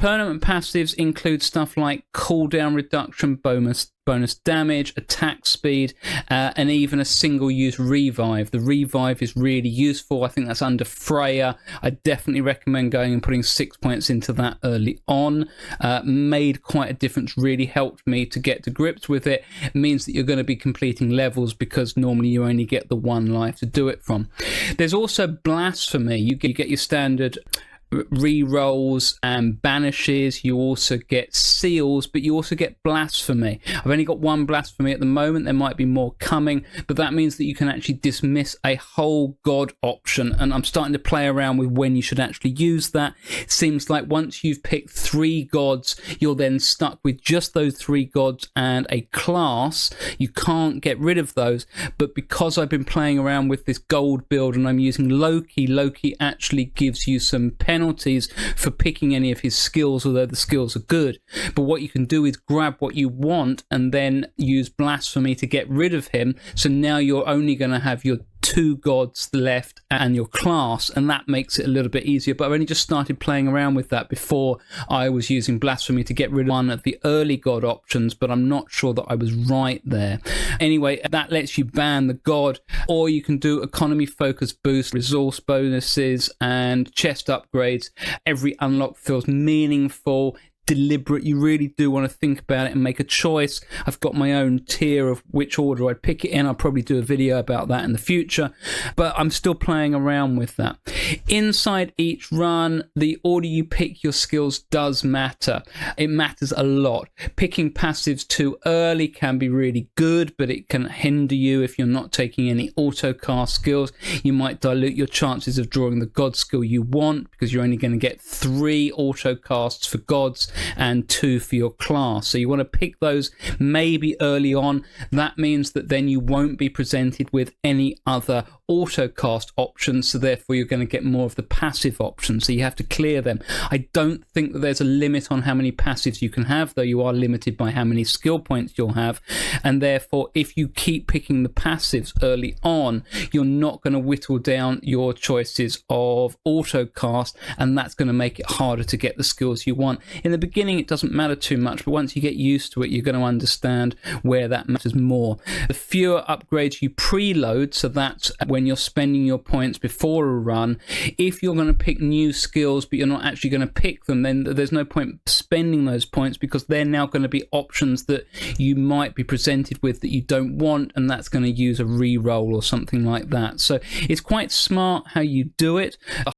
Permanent passives include stuff like cooldown reduction, bonus damage, attack speed, and even a single-use revive. The revive is really useful. I think that's under Freya. I definitely recommend going and putting 6 points into that early on. Made quite a difference, really helped me to get to grips with it. It means that you're going to be completing levels because normally you only get the 1 life to do it from. There's also Blasphemy. You get your standard rerolls and banishes. You also get seals, but you also get Blasphemy. I've only got 1 Blasphemy at the moment. There might be more coming, but that means that you can actually dismiss a whole god option, and I'm starting to play around with when you should actually use that. It seems like once you've picked 3 gods, you're then stuck with just those 3 gods and a class. You can't get rid of those, but because I've been playing around with this gold build and I'm using Loki actually gives you some penalties for picking any of his skills, although the skills are good. But what you can do is grab what you want and then use Blasphemy to get rid of him. So now you're only going to have your 2 gods left and your class, and that makes it a little bit easier. But I've only just started playing around with that. Before, I was using Blasphemy to get rid of one of the early god options, but I'm not sure that I was right there. Anyway, that lets you ban the god, or you can do economy focus boost, resource bonuses, and chest upgrades. Every unlock feels meaningful, deliberate. You really do want to think about it and make a choice. I've got my own tier of which order I'd pick it in. I'll probably do a video about that in the future, but I'm still playing around with that. Inside each run, the order you pick your skills does matter. It matters a lot. Picking passives too early can be really good, but it can hinder you if you're not taking any auto cast skills. You might dilute your chances of drawing the god skill you want because you're only going to get 3 auto casts for gods and 2 for your class. So you want to pick those maybe early on. That means that then you won't be presented with any other autocast options, so therefore you're going to get more of the passive options, so you have to clear them. I don't think that there's a limit on how many passives you can have, though you are limited by how many skill points you'll have, and therefore if you keep picking the passives early on, you're not going to whittle down your choices of autocast, and that's going to make it harder to get the skills you want. In the beginning it doesn't matter too much, but once you get used to it, you're going to understand where that matters more. The fewer upgrades you preload, so that's when you're spending your points before a run. If you're going to pick new skills but you're not actually going to pick them, then there's no point spending those points because they're now going to be options that you might be presented with that you don't want, and that's going to use a reroll or something like that. So it's quite smart how you do it. A